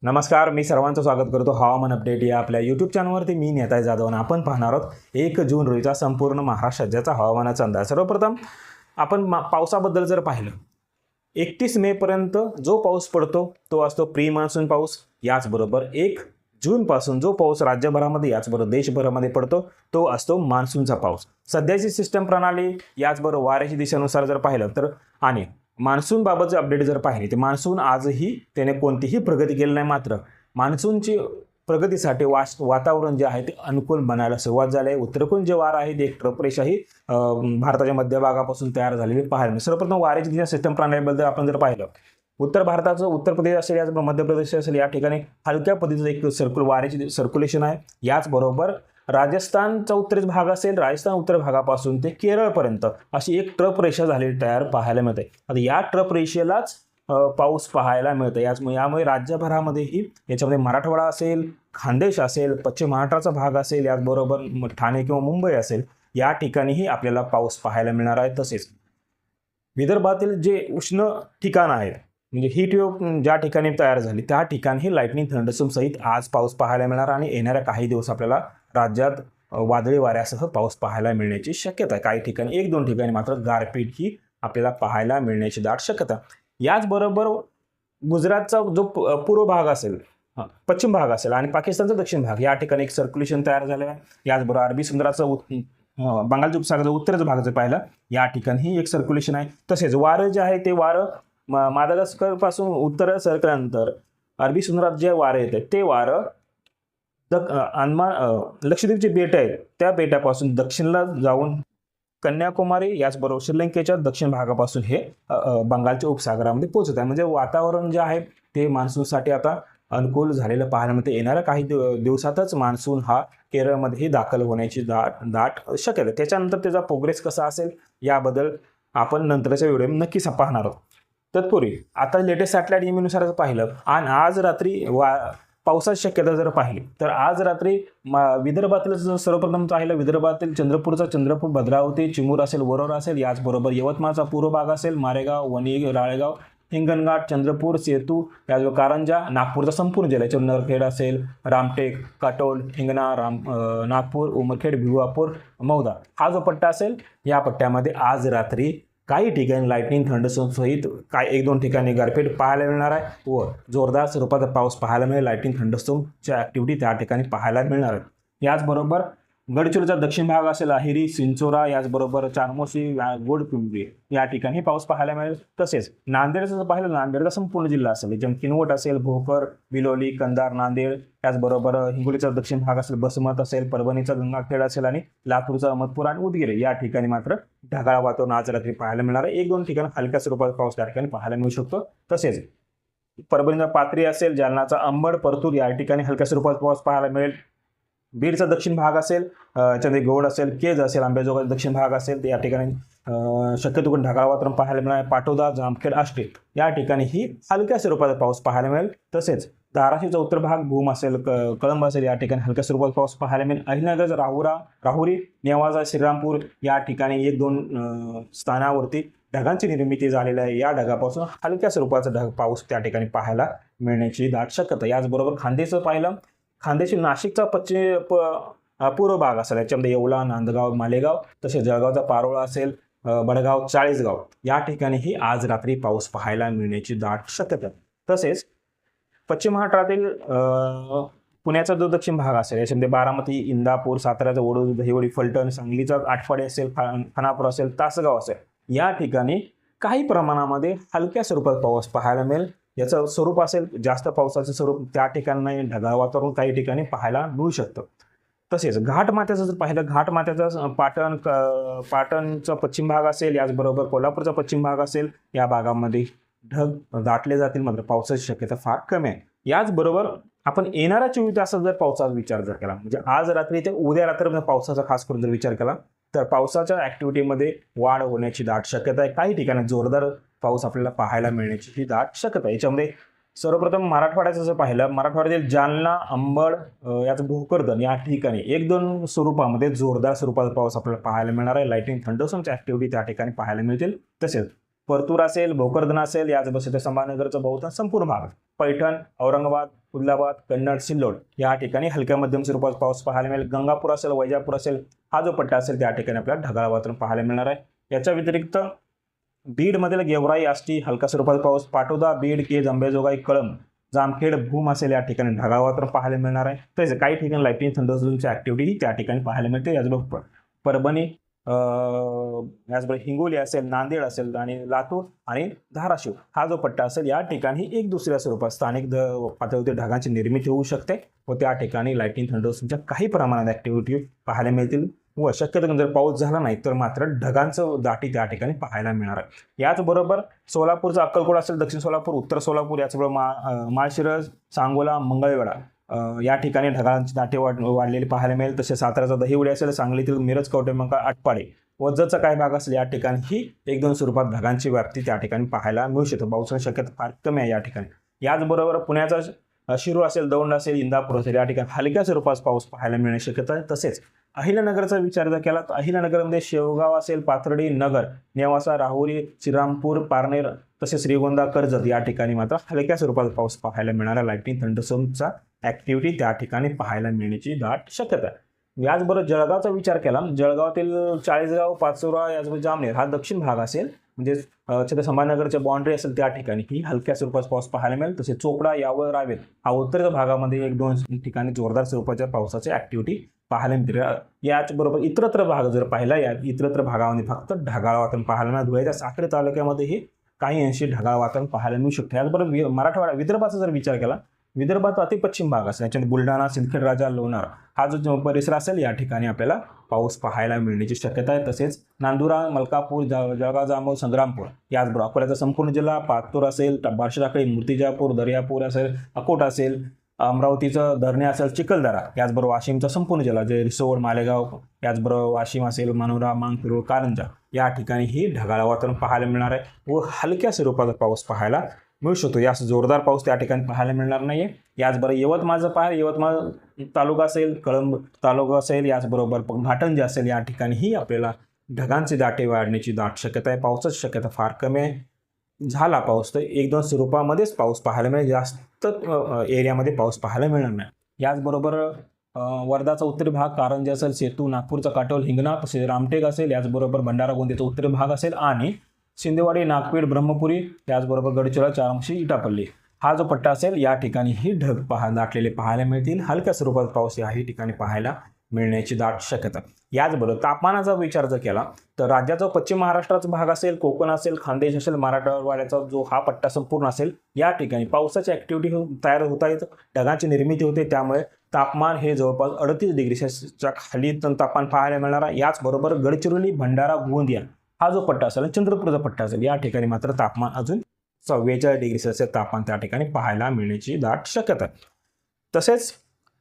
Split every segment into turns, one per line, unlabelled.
नमस्कार, मी सर्वांचं स्वागत करतो हवामान अपडेट या आपल्या यूट्यूब चॅनलवरती. मी नेताय जाधव आणि आपण पाहणार आहोत 1 जून रोजीचा संपूर्ण महाराष्ट्र राज्याचा हवामानाचा अंदाज. सर्वप्रथम आपण पावसाबद्दल जर पाहिलं, 31 मेपर्यंत जो पाऊस पडतो तो असतो प्री मान्सून पाऊस. याचबरोबर 1 जूनपासून जो पाऊस राज्यभरामध्ये याचबरोबर देशभरामध्ये पडतो तो असतो मान्सूनचा पाऊस. सध्याची सिस्टम प्रणाली याचबरोबर वाऱ्याची दिशेनुसार जर पाहिलं तर आणि मान्सून बाबतचे अपडेट जर पाहिले तर मान्सून आजही त्याने कोणतीही प्रगती केली नाही. मात्र मान्सूनची प्रगतीसाठी वातावरण जे आहे ते अनुकूल बनायला सुरुवात झाली आहे. उत्तरेकडून जे वारा आहे ते एक ट्रफ रेषाही भारताच्या मध्य भागापासून तयार झालेली पाहायला मिळते. सर्वप्रथम वाऱ्याची दिशा सिस्टम प्रणालीबद्दल आपण जर पाहिलं, उत्तर भारताचं उत्तर प्रदेश असेल याचबरोबर मध्य प्रदेश असेल या ठिकाणी हलक्या पद्धतीचं एक वाऱ्याची सर्क्युलेशन आहे. याचबरोबर राजस्थानचा उत्तरेचा भाग असेल, राजस्थान उत्तर भागापासून ते केरळपर्यंत अशी एक ट्रफ रेषा झालेली तयार पाहायला मिळते. आता या ट्रफ रेषेलाच पाऊस पाहायला मिळतं. यामुळे राज्यभरामध्येही याच्यामध्ये मराठवाडा असेल, खानदेश असेल, पश्चिम महाराष्ट्राचा भाग असेल, याचबरोबर ठाणे किंवा मुंबई असेल या ठिकाणीही आपल्याला पाऊस पाहायला मिळणार आहे. तसेच विदर्भातील जे उष्ण ठिकाण आहेत म्हणजे हीट वेव्ह ज्या ठिकाणी तयार झाली त्या ठिकाणी लाईटनिंग थंडरस्टॉर्म सहित आज पाऊस पाहायला मिळणार आणि येणाऱ्या काही दिवस आपल्याला राज्यात वादळी वाऱ्यासह पाऊस पाहायला मिळण्याची शक्यता आहे. काही ठिकाणी 1-2 ठिकाणी मात्र गारपीट ही आपल्याला पाहायला मिळण्याची दाट शक्यता. याचबरोबर गुजरातचा जो पूर्व भाग असेल, पश्चिम भाग असेल आणि पाकिस्तानचा दक्षिण भाग या ठिकाणी एक सर्क्युलेशन तयार झालेलं आहे. याचबरोबर अरबी समुद्राचं बंगालच्या उपसागराचा उत्तरचा भाग जर पाहिला या ठिकाणी एक सर्क्युलेशन आहे. तसेच वारं जे आहे ते वारं मादागास्कर पासून उत्तर सरकल्यानंतर अरबी समुद्रात जे वारं येते ते वारं लक्षद्वीपचे बेट आहेत त्या बेटापासून दक्षिणला जाऊन कन्याकुमारी याचबरोबर श्रीलंकेच्या दक्षिण भागापासून हे बंगालच्या उपसागरामध्ये पोहोचत आहे. म्हणजे वातावरण जे आहे ते मान्सूनसाठी आता अनुकूल झालेलं पाहायला मिळते. येणाऱ्या काही दिवसातच मान्सून हा केरळमध्येही दाखल होण्याची दाट शक्यता. त्याच्यानंतर त्याचा प्रोग्रेस कसा असेल याबद्दल आपण नंतरच्या व्हिडिओ नक्कीच पाहणार आहोत. तत्पूर्वी आता लेटेस्ट सॅटेलाइट इमेजनुसार पाहिलं आणि आज रात्री पावसाची शक्यता जर पाहिली तर आज रात्री विदर्भातील सर्वप्रथम पाहिलं विदर्भातील चंद्रपूर, भद्रावती, चिमूर असेल, वरोरा असेल, याचबरोबर यवतमाळचा पूर्व भाग असेल, मारेगाव, वणी, राळेगाव, हिंगणघाट, चंद्रपूर, सेतू, याचबरोबर कारंजा, नागपूरचा संपूर्ण जिल्हा नरखेड असेल, रामटेक, काटोल, हिंगणा, नागपूर, उमरखेड, भिवापूर, मौदा हा जो पट्टा असेल या पट्ट्यामध्ये आज रात्री काही ठिकाणी लाईटनिंग थंडरस्टॉर्म सहित 1-2 ठिकाणी गारपीट पाहायला मिळणार आहे व जोरदार स्वरूपाचा पाऊस पाहायला मिळेल. लाईटनिंग थंडरस्टॉर्मची ॲक्टिव्हिटी त्या ठिकाणी पाहायला मिळणार आहे. याचबरोबर गडचिरोलीचा दक्षिण भाग असेल, अहिरी, चिंचोरा, याचबरोबर चारमोशी, गोडपिंपरी या ठिकाणी पाऊस पाहायला मिळेल. तसेच नांदेडचं जर पाहिलं, नांदेडचा संपूर्ण जिल्हा असेल, किनवट असेल, भोकर, बिलोली, कंधार, नांदेड, त्याचबरोबर हिंगोलीचा दक्षिण भाग असेल, बसमत असेल, परभणीचा गंगाखेड असेल आणि लातूरचा अहमदपूर आणि उदगीर या ठिकाणी मात्र ढगाळ वातावरण आज रात्री पाहायला मिळणार आहे. 1-2 ठिकाणी हलक्या स्वरूपाचा पाऊस त्या ठिकाणी पाहायला मिळू शकतो. तसेच परभणीचा पाथरी असेल, जालनाचा अंबड, परतूर या ठिकाणी हलक्या स्वरूपाचा पाऊस पाहायला मिळेल. बीडचा दक्षिण भाग असेल, चंदगड असेल, केज असेल, अंबेजोगाईचा दक्षिण भाग असेल या ठिकाणी शक्यतो ढगाळ वातावरण पाहायला मिळणार. पाटोदा, जामखेड, आष्टी या ठिकाणीही हलक्या स्वरूपाचा पाऊस पाहायला मिळेल. तसेच धाराशिवचा उत्तर भाग, भूम असेल, कळंब असेल या ठिकाणी हलक्या स्वरूपाचा पाऊस पाहायला मिळेल. अहिल्यानगरचा राहुरी, नेवाजा, श्रीरामपूर या ठिकाणी 1-2 स्थानावरती ढगांची निर्मिती झालेली आहे. या ढगापासून हलक्या स्वरूपाचा पाऊस त्या ठिकाणी पाहायला मिळण्याची दाट शक्यता. याचबरोबर खानदेशचं पाहिलं, खानदेशी नाशिकचा पूर्व भाग असेल, याच्यामध्ये येवला, नांदगाव, मालेगाव, तसेच जळगावचा पारोळा असेल, बडगाव, चाळीसगाव या ठिकाणीही आज रात्री पाऊस पाहायला मिळण्याची दाट शक्यता. तसेच पश्चिम महाराष्ट्रातील पुण्याचा जो दक्षिण भाग असेल, याच्यामध्ये बारामती, इंदापूर, साताऱ्याचा ओढू, दहिवडी, फलटण, सांगलीचा आटपाडी असेल, खानापूर असेल, तासगाव असेल या ठिकाणी काही प्रमाणामध्ये हलक्या स्वरूपात पाऊस पाहायला मिळेल. याचं स्वरूप असेल जास्त पावसाचं स्वरूप त्या ठिकाणी ढगाळ वातावरण काही ठिकाणी पाहायला मिळू शकतं. तसेच घाटमाथ्याचं जर पाहिलं, घाटमाथ्याचा पाटणचा पश्चिम भाग असेल, याचबरोबर कोल्हापूरचा पश्चिम भाग असेल, या भागामध्ये ढग दाटले जातील, मात्र पावसाची शक्यता फार कमी आहे. याचबरोबर आपण येणाऱ्या 24 तासात जर पावसाचा विचार जर केला, म्हणजे आज रात्री ते उद्या रात्री पावसाचा खास करून जर विचार केला तर पावसाच्या ॲक्टिव्हिटीमध्ये वाढ होण्याची दाट शक्यता आहे. काही ठिकाणी जोरदार पाऊस आपल्याला पाहायला मिळण्याची ही दाट शक्यता आहे. याच्यामध्ये सर्वप्रथम मराठवाड्याचं जर पाहिलं, मराठवाड्यातील जालना, अंबड, याचं भोकरदन या ठिकाणी 1-2 स्वरूपामध्ये जोरदार स्वरूपाचा पाऊस आपल्याला पाहायला मिळणार आहे. लाईटनिंग थंडरस्टॉर्मची ॲक्टिव्हिटी त्या ठिकाणी पाहायला मिळतील. तसेच परतूर असेल, भोकरदन असेल, याच बसते संभाजीनगरचा बहुतांश संपूर्ण भाग पैठण, औरंगाबाद, कुलाबा, कन्नड, सिल्लोड या ठिकाणी हलक्या मध्यम स्वरूपाचा पाऊस पाहायला मिळेल. गंगापूर असेल, वैजापूर असेल, हा जो पट्टा असेल त्या ठिकाणी आपल्याला ढगाळ वातावरण पाहायला मिळणार आहे. याच्या व्यतिरिक्त बीडमधील गेवराई, आष्टी हलका स्वरूपाचा पाऊस, पाटोदा, बीड, केज, अंबेजोगाई, कळंब, जामखेड, भूम असेल या ठिकाणी ढगाळ वातावरण पाहायला मिळणार आहे. तसेच काही ठिकाणी लाईटनिंग थंडरस्टॉर्मची ऍक्टिव्हिटी त्या ठिकाणी पाहायला मिळते. याचबरोबर परभणी, याचबरोबर हिंगोली असेल, नांदेड असेल आणि लातूर आणि धाराशिव हा जो पट्टा असेल या ठिकाणी एक दुसऱ्या स्वरूपात स्थानिक पातळीवरती ढगांची निर्मिती होऊ शकते व त्या ठिकाणी लाईटनिंग थंडरस्टॉर्मच्या काही प्रमाणात ऍक्टिव्हिटी पाहायला मिळतील व शक्यतो जर पाऊस झाला नाही तर मात्र ढगांचं दाटी त्या ठिकाणी पाहायला मिळणार आहे. याचबरोबर सोलापूरचा अक्कलकोट असेल, दक्षिण सोलापूर, उत्तर सोलापूर, याचबरोबर माळशिरस, सांगोला, मंगळवेढा या ठिकाणी ढगांची दाटी वाढलेली पाहायला मिळेल. तसे साताऱ्याचा दहिवडी असेल, सांगलीतील मिरज, कवठेमंकाळ, आटपाडी व जतचा काही भाग असेल या ठिकाणी ही 1-2 स्वरूपात ढगांची व्याप्ती त्या ठिकाणी पाहायला मिळू शकते. पावसाची शक्यता फार कमी आहे या ठिकाणी. याचबरोबर पुण्याचा शिरूर असेल, दौंड असेल, इंदापूर असेल या ठिकाणी हलक्या स्वरूपात पाऊस पाहायला मिळण्याची शक्यता आहे. तसेच अहिल्यानगरचा विचार जर केला तर अहिल्यानगरमध्ये शेवगाव असेल, पाथर्डी, नगर, नेवासा, राहुरी, श्रीरामपूर, पारनेर तसेच श्रीगोंदा, कर्जत या ठिकाणी मात्र हलक्या स्वरूपात पाऊस पाहायला मिळणारा लाईटनिंग थंडरस्टॉर्मचा ऍक्टिव्हिटी त्या ठिकाणी पाहायला मिळण्याची दाट शक्यता आहे. याचबरोबर जळगावचा विचार केला, जळगावातील चाळीसगाव, पाचोरा, याचबरोबर जामनेर हा दक्षिण भाग असेल, म्हणजे छत्रपती संभाजीनगरच्या बाउंड्री असेल त्या ठिकाणी ही हलक्या स्वरूपात पाऊस पाहायला मिळेल. तसेच चोपडा, यावल, रावेत हा उत्तरेच्या भागामध्ये 1-2 ठिकाणी जोरदार स्वरूपाच्या पावसाची ऍक्टिव्हिटी पाहायला मिळते. याचबरोबर इतरत्र भाग जर पाहिला, या इतरत्र भागामध्ये फक्त ढगाळ वातावरण पाहायला मिळेल. धुळ्याच्या साक्री तालुक्यामध्येही काही अंशी ढगाळ वातावरण पाहायला मिळू शकते. याचबरोबर मराठवाडा, विदर्भाचा जर विचार केला, विदर्भात अति पश्चिम भाग असेल, याच्यामध्ये बुलढाणा, सिंदखेड राजा, लोणार हा जो परिसर असेल या ठिकाणी आपल्याला पाऊस पाहायला मिळण्याची शक्यता आहे. तसेच नांदुरा, मलकापूर, जळगाव, जामोद, संग्रामपूर, याचबरोबर अकोल्याचा संपूर्ण जिल्हा, पातूर असेल, बार्शी टाकळी, मूर्तिजापूर, दर्यापूर असेल, अकोट असेल, अमरावतीचं धरणे असेल, चिखलदरा, याचबरोबर वाशिमचा संपूर्ण जिल्हा जे रिसोड, मालेगाव, याचबरोबर वाशिम असेल, मानोरा, मांगरोळ, कारंजा या ठिकाणी ही ढगाळ वातावरण पाहायला मिळणार आहे व हलक्या स्वरूपाचा पाऊस पाहायला मिळू शकतो. यास जोरदार पाऊस त्या ठिकाणी पाहायला मिळणार नाहीये. याचबरोबर यवतमाळचं पाहायला, यवतमाळ तालुका असेल, कळंब तालुका असेल, याचबरोबर घाटंजी असेल या ठिकाणीही आपल्याला ढगांची दाटे वाढण्याची दाट शक्यता आहे. पावसाची शक्यता फार कमी आहे. झाला पाऊस तर 1-2 स्वरूपामध्येच पाऊस पाहायला मिळेल, जास्त एरियामध्ये पाऊस पाहायला मिळणार नाही. याचबरोबर वर्धाचा उत्तरी भाग, कारंजी असेल, सेतू, नागपूरचा काटोल, हिंगणा, तसेच रामटेक असेल, याचबरोबर भंडारा गोंदियाचा उत्तरी भाग असेल आणि शिंदेवाडी, नागपेठ, ब्रह्मपुरी, त्याचबरोबर गडचिरोली, चारमशी, इटापल्ली हा जो पट्टा असेल या ठिकाणी ही ढग दाटलेले पाहायला मिळतील. हलक्या स्वरूपात पाऊस याही ठिकाणी पाहायला मिळण्याची दाट शक्यता. याचबरोबर तापमानाचा विचार जर केला तर राज्याचा पश्चिम महाराष्ट्राचा भाग असेल, कोकण असेल, खानदेश असेल, मराठवाड्याचा जो हा पट्टा संपूर्ण असेल या ठिकाणी पावसाची ऍक्टिव्हिटी तयार होत आहेत, ढगांची निर्मिती होते. त्यामुळे तापमान हे जवळपास 38 डिग्री सेल्सिअसच्या खाली तापमान पाहायला मिळणार आहे. याचबरोबर गडचिरोली, भंडारा, गोंदिया हा जो पट्टा असेल, चंद्रपूरचा पट्टा असेल या ठिकाणी मात्र तापमान अजून 44 डिग्री सेल्सिअस तापमान त्या ठिकाणी पाहायला मिळण्याची दाट शक्यता आहे. तसेच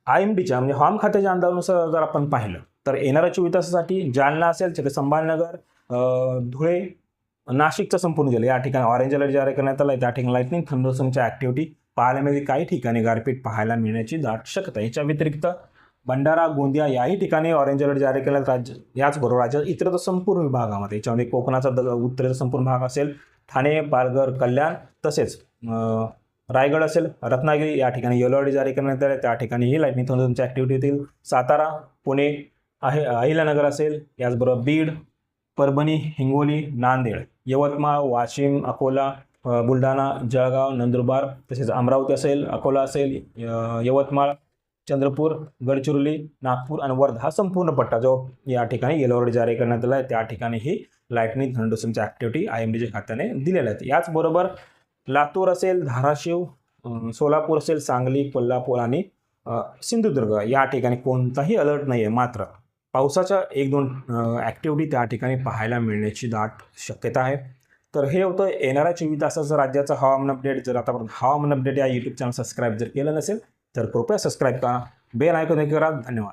IMDच्या म्हणजे हवामान खात्याच्या अंदाजानुसार जर आपण पाहिलं तर येणाऱ्या 24 तासासाठी जालना असेल, छत्रपती संभाजीनगर, धुळे, नाशिकचा संपूर्ण जिल्हा या ठिकाणी ऑरेंज अलर्ट जारी करण्यात आला आहे. त्या ठिकाणी लाईटनिंग थंडरस्टॉर्मच्या ऍक्टिव्हिटी पाहायला मिळेल. काही ठिकाणी गारपीट पाहायला मिळण्याची दाट शक्यता आहे. याच्या व्यतिरिक्त भंडारा, गोंदिया याही ठिकाणी ऑरेंज अलर्ट जारी केला राज्य. याचबरोबर राज्यात इतर संपूर्ण विभागामध्ये याच्यामध्ये कोकणाचा उत्तरेचा संपूर्ण भाग असेल, ठाणे, पालघर, कल्याण तसेच रायगड असेल, रत्नागिरी या ठिकाणी येलो अलर्ट जारी करण्यात आले. त्या ठिकाणीही लाईटनिंग थंडरस्टॉर्मच्या ऍक्टिव्हिटी येतील. सातारा, पुणे, अहिल्यानगर असेल, याचबरोबर बीड, परभणी, हिंगोली, नांदेड, यवतमाळ, वाशिम, अकोला, बुलढाणा, जळगाव, नंदुरबार तसेच अमरावती असेल, अकोला असेल, यवतमाळ, चंद्रपूर, गडचिरोली, नागपूर आणि वर्धा हा संपूर्ण पट्टा जो या ठिकाणी येलो अलर्ट जारी करण्यात आला आहे. त्या ठिकाणीही लाईटनिंग थंडरस्टॉर्मच्या ऍक्टिव्हिटी IMDच्या खात्याने दिलेल्या आहेत. याचबरोबर लातूर असेल, धाराशिव, सोलापूर असेल, सांगली, कोल्हापूर आणि सिंधुदुर्ग या ठिकाणी कोणताही अलर्ट नाही आहे. मात्र पावसाच्या 1-2 ऍक्टिव्हिटी त्या ठिकाणी पाहायला मिळण्याची दाट शक्यता आहे. तर हे होतं येणाऱ्या 24 तासाचं राज्याचं हवामान अपडेट. जर आतापर्यंत हवामान अपडेट या YouTube चॅनल सबस्क्राईब जर केलं नसेल तर कृपया सबस्क्राईब करा, बेल आयकॉन करा. धन्यवाद.